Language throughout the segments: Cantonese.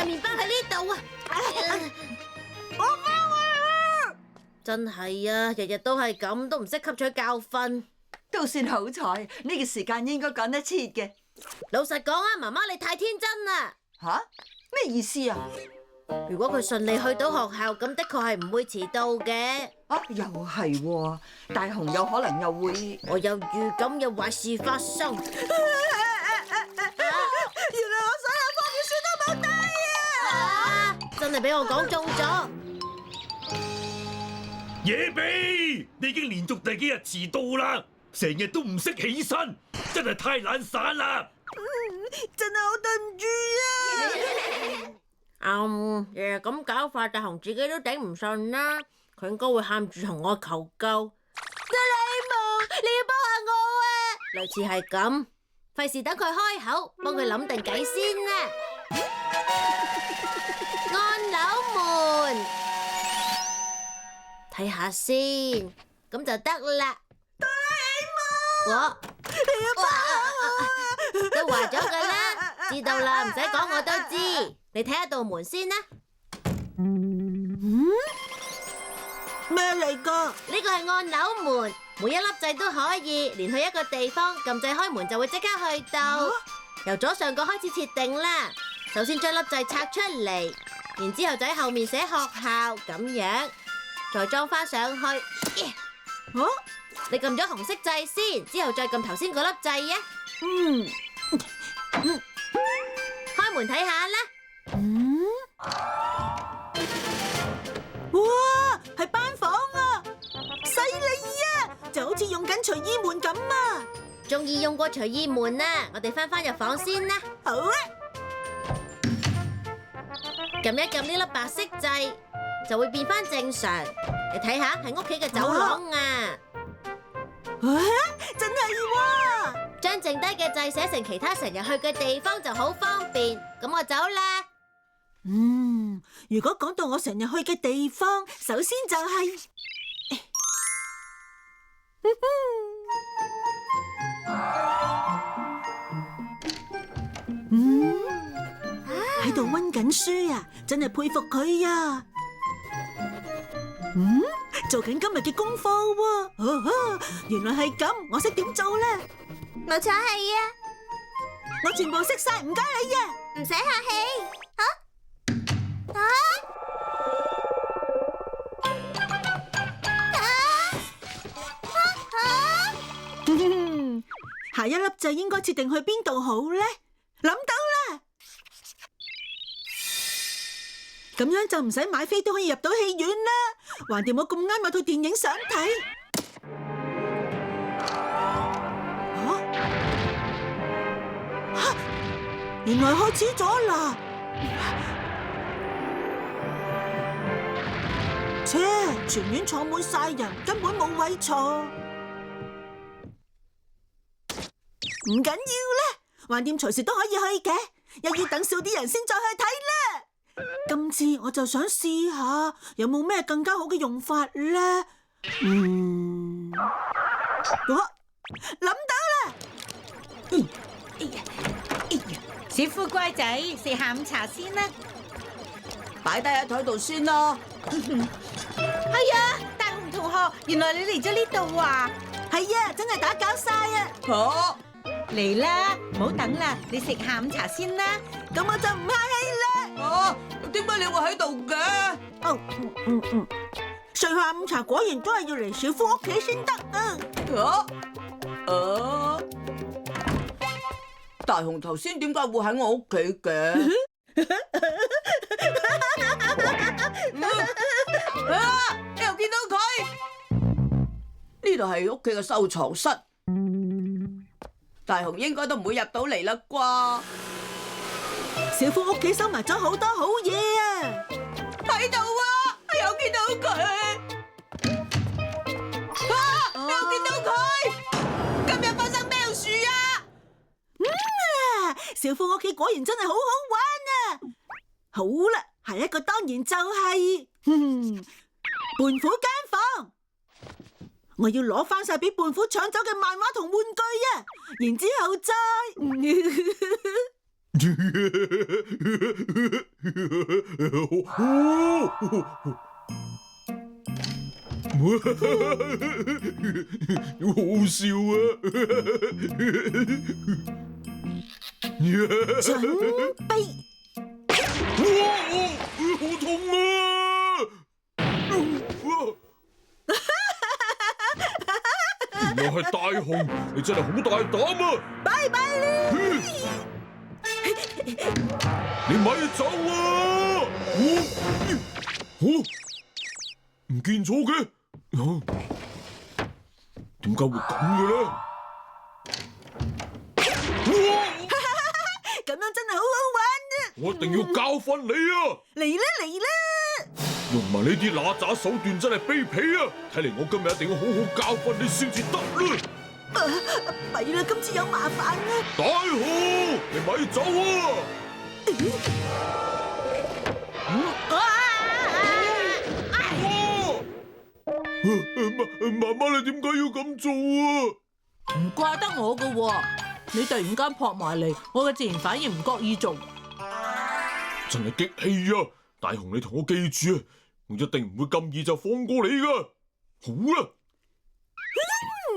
麵包喺呢度啊！我翻去啦！真係啊，日日都係咁，都唔識吸取教訓。都算好彩，呢個時間應該趕得切嘅。老實講啊，媽媽你太天真啦。吓？咩意思啊？如果佢順利去到學校，咁的確係唔會遲到嘅。啊，又係喎，大雄有可能又會……我有預感有壞事發生。原來我所有科目書都冇帶啊！真係俾我講中咗。野比，你已經連續第幾日遲到啦，成日都唔識起身，真係太懶散啦！真係好對唔住啊！日日咁搞法，大雄自己都頂唔順啦，佢應該會喊住同我求救。哆啦 A 夢，你要幫下我啊！類似係咁，費事等佢開口，幫佢諗定計先啦。按鈕門，睇下先，咁就得啦。哆啦 A 夢，我你要幫我都話咗噶啦，知道啦，唔使講我都知。你睇下道門先啦。咩嚟噶？呢個係按鈕門，每一粒掣都可以連去一個地方，撳掣開門就會即刻去到。由左上角開始設定啦。首先將粒掣拆出嚟，然之後就喺後面寫學校咁樣，再裝翻上去。你撳咗紅色掣先，之後再撳頭先嗰粒掣啊。開門睇下啦。哇，係班房啊！犀利啊，就好似用緊隨意門咁啊！仲易用過隨意門啦，我哋翻入房先啦。好啊！撳一撳呢粒白色掣，就會變翻正常。你睇下，係屋企嘅走廊啊！真係喎！將剩低嘅掣寫成其他成日去嘅地方就好方便。咁我走啦。如果講到我成日去嘅地方，首先就係喺度溫緊書啊！真係佩服佢啊！做緊今日嘅功課喎。原來係咁，我識點做啦。冇錯係啊，我全部識晒，唔該你啊！唔使客氣。下一粒掣應該設定去邊度好呢？諗到啦！咁樣就唔使買飛都可以入到戲院啦。橫掂我咁啱買套電影想睇。原來開始咗啦！切，全院坐滿晒人，根本冇位坐。唔緊要啦，橫掂隨時都可以去嘅，又要等少啲人先再去睇啦。今次我就想試下有冇咩更加好嘅用法咧。我諗到啦！小夫乖仔，食下午茶先啦。擺低喺台度先啦。係啊，大雄同學，原來你嚟咗呢度啊！係啊，真係打攪晒啊！嚟啦，唔好等啦，你食下午茶先啦。咁我就唔客氣啦。點解你會喺度嘅？食下午茶果然都係要嚟小夫屋企先得啊！大雄頭先點解會喺我屋企嘅？你又見到佢？呢度係屋企嘅收藏室，大雄應該都唔會入到嚟啦啩？小夫屋企收埋咗好多好嘢啊！喺度啊，我又見到佢。你又見到佢？今日發生咩事啊？小夫屋企果然真係好好玩啊！好啦，下一個當然就係胖虎間房。我要攞翻晒俾胖虎搶走嘅漫畫同玩具啊！然之後再好笑啊！準備，哇！好痛啊！原來係大雄，你真係好大膽啊！拜拜啦！你咪走啊！唔見咗嘅，點解會咁嘅咧？咁樣真係好好玩啊！我一定要教訓你啊！嚟啦嚟啦！用埋呢啲揦喳手段真係卑鄙啊！睇嚟我今日一定要好好教訓你先至得啦！弊啦，今次有麻煩啦！大雄，你咪走啊！媽媽，你點解要咁做啊？唔怪得我噶，你突然間撲埋嚟，我嘅自然反應唔覺意做。真係激氣啊！大雄，你同我記住啊，我一定唔會咁易就放過你噶。好啦，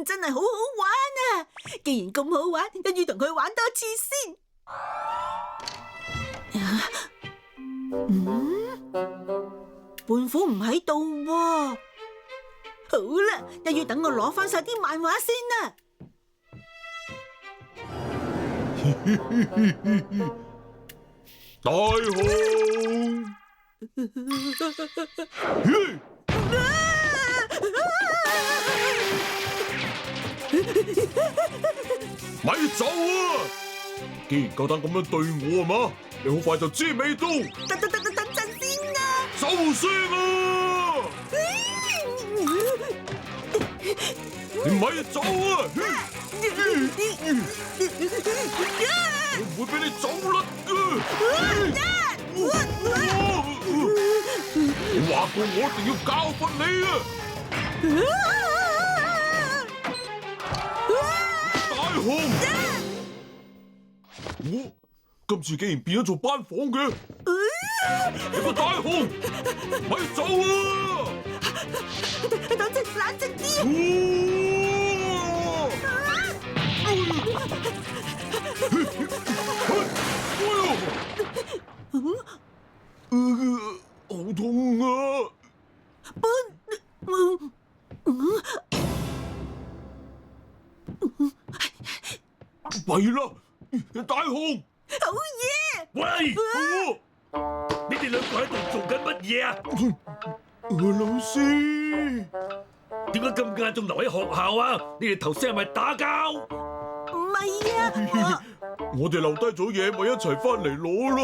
真係好好玩啊！既然咁好玩，一於同佢玩多次先。胖虎唔喺度喎。好啦，一於等我攞翻晒啲漫畫先啦。大雄，咪走啊！既然夠膽咁樣對我啊嘛，你好快就知味道。等陣先啊！收聲啊！你咪走啊！我唔會俾你走甩噶！我話過我一定要教訓你啊！大雄，我今次竟然變咗做班房嘅，你個大雄，咪走啊！冷靜啲。好痛啊！弊啦，大雄！好嘢！喂，你哋兩個喺度做緊乜嘢啊？老師，點解咁晏仲留喺學校啊？你哋頭先係咪打交？唔係啊，我哋留低咗嘢，咪一齊翻嚟攞咯。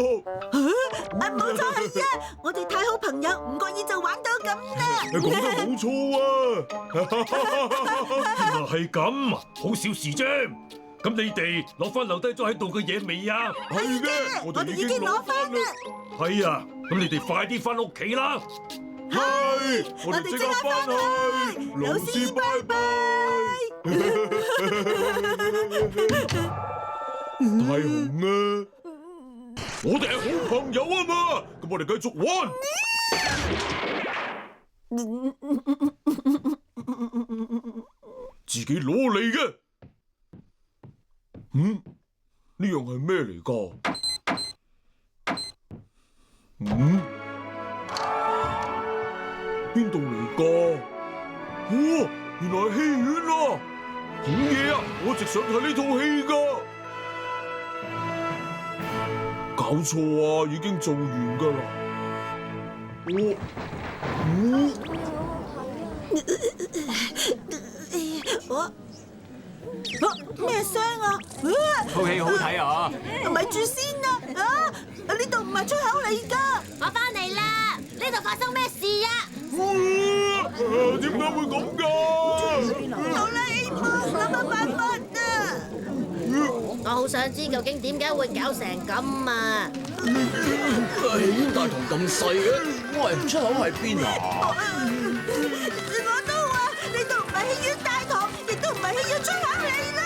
冇錯係啊，我哋太好朋友，唔覺意就玩到咁啦。你講得冇錯啊！原來係咁，好小事啫。咁你哋攞翻留低咗喺度嘅嘢未啊？係嘅，我哋已經攞翻啦。係啊，咁你哋快啲翻屋企啦。係，我哋即刻翻去。老師拜拜。大雄啊，我哋係好朋友啊嘛，咁我哋繼續玩。自己攞嚟嘅。呢樣係咩嚟㗎？邊度嚟㗎？哦，原來係戲院啊！好嘢啊！我一直想睇呢套戲㗎。搞錯啊！已經做完㗎啦。咩聲啊？套戲好睇啊！咪住先啊！呢度唔係出口嚟㗎。我翻嚟啦！呢度發生咩事啊？點解會咁㗎？好啦，希望諗下辦法啊！我好想知究竟點解會搞成咁啊！戲院大堂咁細嘅，我係出口喺邊啊？我都話呢度唔係戲院大堂，亦都唔係戲院出口嚟啦！